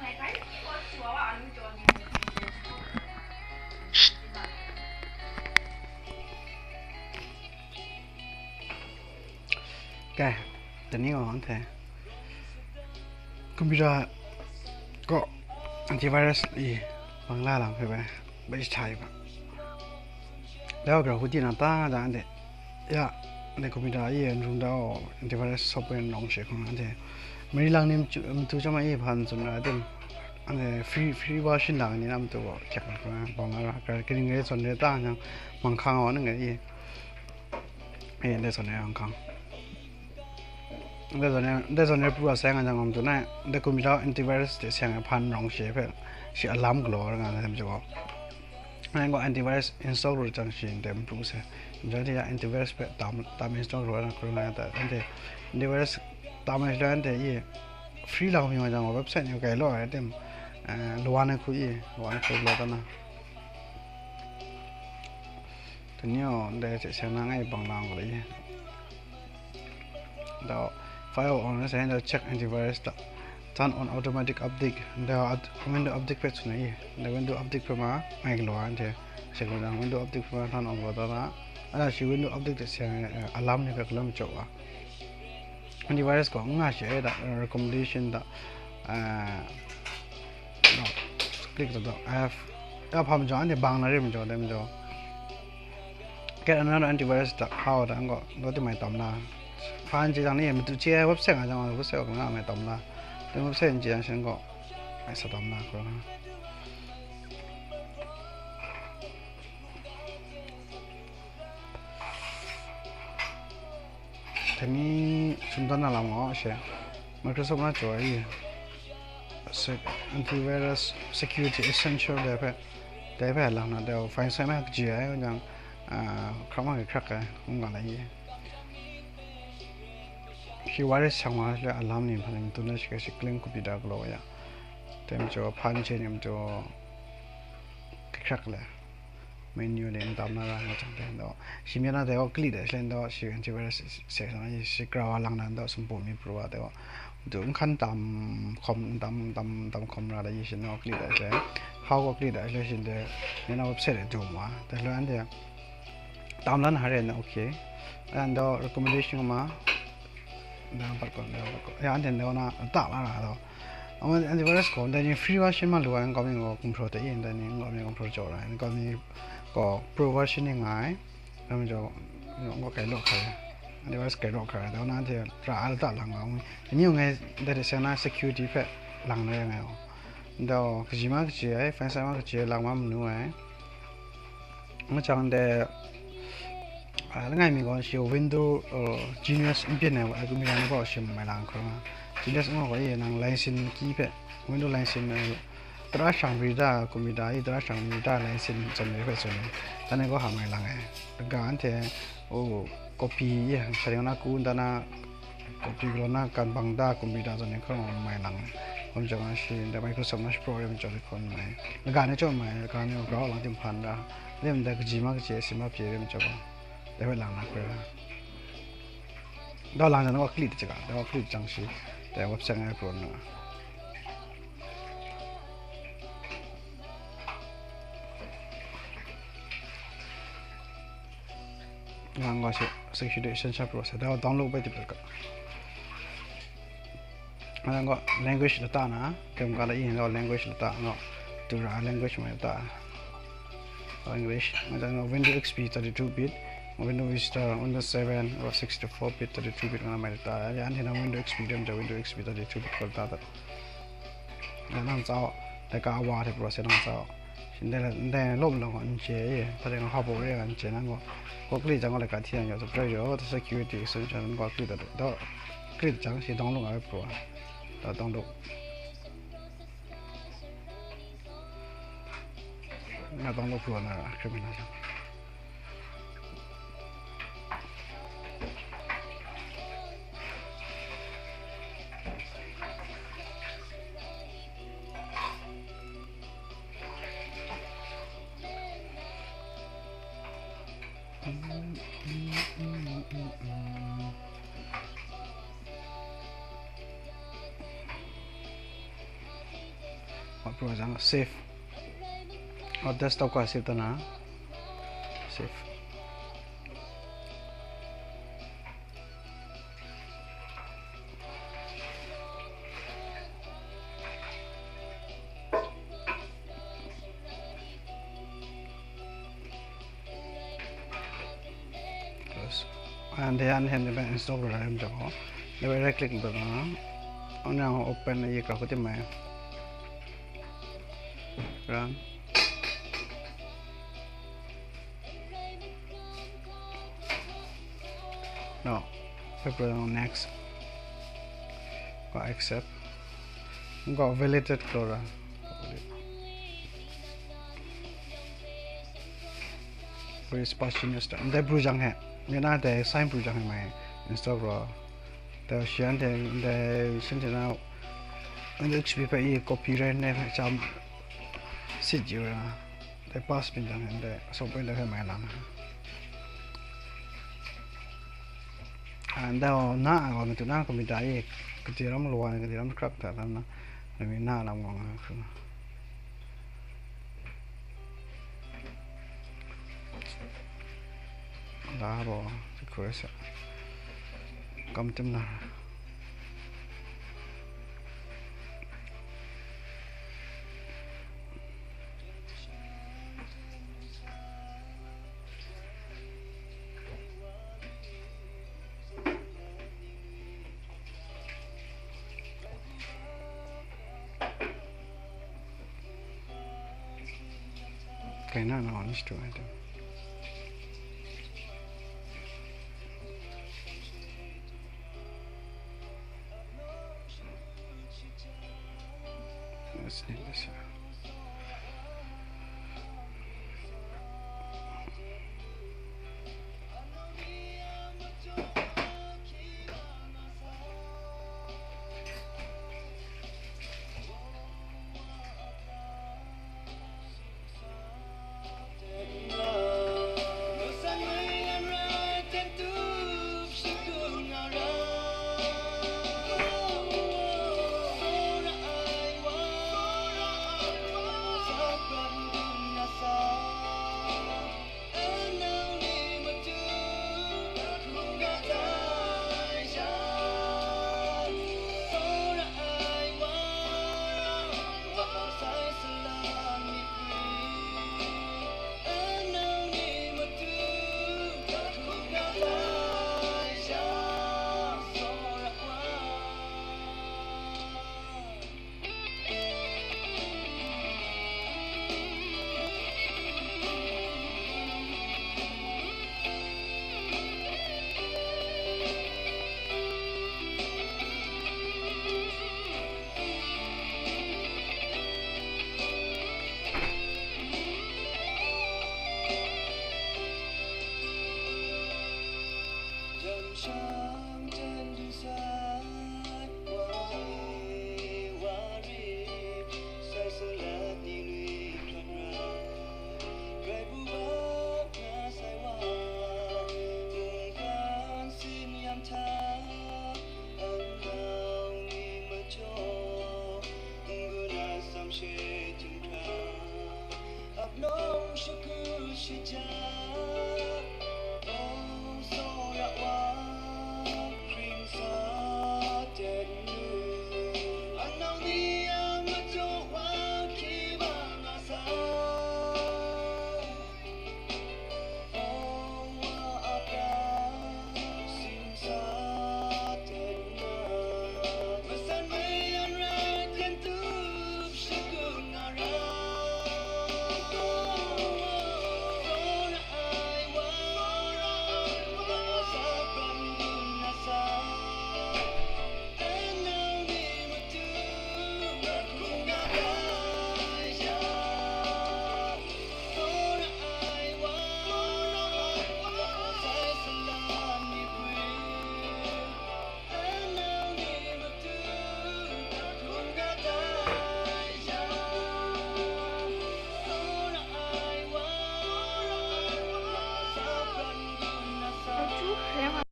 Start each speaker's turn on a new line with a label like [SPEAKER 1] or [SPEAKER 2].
[SPEAKER 1] แกแต่นี้ก็ของแท้คอมพิวเตอร์ก็อันติไวรัสอีบางล่าหลังไปไม่ใช่ปะแล้วก็คุณจีน่าตั้งอาจารย์เด็กยาในคอมพิวเตอร์อีรุ่งดาวอันติไวรัสซอฟต์แวร์น้องเช็คของอันเด็กไม่ได้หลังนี้มันตัวจะมาอีพันจนอะไรเต็มอันเด็กฟรีเวอร์ชันหลังนี้นั่นตัวเช็คกันนะบางอะไรก็กริ่งเงี้ยส่วนเดียตั้งยังบางครั้งอ๋อนึงไงอีเดี๋ยวส่วนเดียบางครั้งได้ส่วนนี้ผู้ว่าแสงอาจารย์ผมตัวนั้นได้คอมพิวเตอร์แอนติไวรัสที่แสงพันรองเชฟชื่ออัลลัมกลัวอะไรกันทำจังหวะนั่นก็แอนติไวรัสอินสตอลรู้จังสิเต็มรู้สึกjadiที่แอนติไวรัสเป็นตามอินสตอลรู้นะคนนั้นแต่แอนติไวรัสตามอินสตอลแต่ยี่ฟรีเรามีมาจากเว็บไซต์อยู่ไกลโลกเต็มล้วนคุยล้วนคุยล้วนนะทีนี้ได้จะเสียงนั่งไอ้บางหลังอะไรยี่เดี๋ยวfile on the side check antivirus turn on automatic update the window update page nahi the window update pema mai lo ante check window update pema turn on lo da ala shi window update se alarm ne ka kalam chawa antivirus ko nga she da recommendation da no click da f ya pham jo ane bang na re mo jo dem jo get another antivirus da how da ngo no ti mai tom naฟังจีจังนี่มันตัวเจ้าเว็บไซต์อาจารย์เว็บไซต์ของเราไม่ตอมละแต่เว็บไซต์จีจังฉันก็ไม่สะดวกนะคนนะทีนี้ชุดนั้นเราหมอใช่ Microsoft น่าจะไอ้ Antivirus Security Essential ได้ไปหลังนะเดี๋ยวไฟล์ใช้ไม่จีไอ้ก็ยังครั้งมากี่ครั้งกันคงกันอะไรที่ว่าได้ช่างว่าเลยอัลลัมนี่พันธุ์ตัวนั้นก็สิคลิงคูปิดากลัวยาแต่มันจะพันเชนมันจะคลักเลยเมนูเนี่ยตามนั้นนะจังแต่เนาะชิมีน่าแต่ว่าคลิกได้เช่นเนาะสิอันที่ว่าเสียงนั้นสิกราว่าหลังนั้นเนาะสมบูรณ์มีปลัวแต่ว่าดูขั้นตามคอมตามคอมอะไรอย่างเช่นเนาะคลิกได้ใช่เขาก็คลิกได้ใช่เช่นเดียวเนี่ยเราเว็บไซต์ดูมาแต่แล้วอันเดียวตามนั้นหาเรื่องโอเคอันเดียว recommendation มาเดี๋ยวปัดก่อนอย่างอันเดียวนะตัดละนะเราเอามาอันที่ว่าสก่อนแต่ยังฟรีเวอร์ชันมาล้วนก็มีก็คอมพิวเตอร์เองแต่นี่ก็มีคอมพิวเตอร์จอแล้วก็มีก็โปรเวอร์ชันยังไงแล้วมันจะก็ไกลโลกเลยอันที่ว่าสไกลโลกเลยแต่ว่านั่นที่เราอัดตัดหลังเราอันนี้ยังไงได้เสียงนะ security เพื่อหลังได้ยังไงอ๋อเดี๋ยวคือจีมาคือจีไอ้แฟนสายมาคือจีหลังมามันนู่นไอ้มันจังเดแล้วไงมีก็ชื่อ Windows Genius อินเดียเนี่ยไอ้กูมีอะไรก็ชื่อไม่หลังคนนะ Genius มันก็ยังนั่ง license กี่เป Windows license ตราช่างวิดากูมีได้ตราช่างวิดา license จำเลยไปจนตอนนี้ก็หาไม่หลังไงการที่โอ้ copy ใช้งานกูตอนนั้น copy ก็น่าการบังดากูมีได้ตอนนี้เขาไม่หลังผมจะมาชิมแต่ Microsoft นั่น program จะได้คนไม่แล้วการนี้จะไม่การนี้ก็หลังที่ผ่านแล้วเรื่องแต่ก็จีมาก็จีสิมาเปลี่ยนจะก็ได้เวลาหนักเลยดาวหลังจากนั้นก็คลิกจังแล้วก็คลิกจังสิแต่เว็บไซต์ไม่พร้อมนะหลังก็ใช้ security essential process แต่ว่าดาวน์โหลดไปที่เป็นก็หลังก็ language ละตานะเกี่ยวกับอะไรอย่างเงี้ย language ละตาเนาะตัว language ไม่ละตา English มันจะ Windows XP 32-bit Windows Vista Windows 7 or 64-bit 32-bit มันไม่ได้แต่อันที่นั่น Windows XP เดิมจะ Windows XP 32-bit ก็ได้แต่นั่นเจ้าแต่ก็เอาว่าที่ process นั่นเจ้าสิ่งแต่ลบลงอันเจถ้าเรื่องข้าวโพดเรื่องอันเจนั่นก็คลิกจังก็เลยการที่นั่นอยู่ตัวเดียวแต่ security essential นั่นก็คลิกแต่ตัวคลิกจังสิต้องลงเอาไปปลัวแต่ต้องลงน่าต้องลบปลัวนะคือไม่น่าจะ browser save or desktop ko save na save close and then install ra em jago le right click ba na open ye ka ko te mai run no next go accept go validated flora where's passing your stuff the brujang hai mena the sign brujang hai mai install ro the shan the shan na and hp pa ye copyright ne cham sit you the pass bin jang and the so point the mai la and now na on to na computer ye cái gì đó mà loài cái gì đó mà crap thật lắm nó mình na làm ngon không đá bỏ cái khối sẽ cầm chấm nào cái nào nó honest to it let's name this
[SPEAKER 2] no,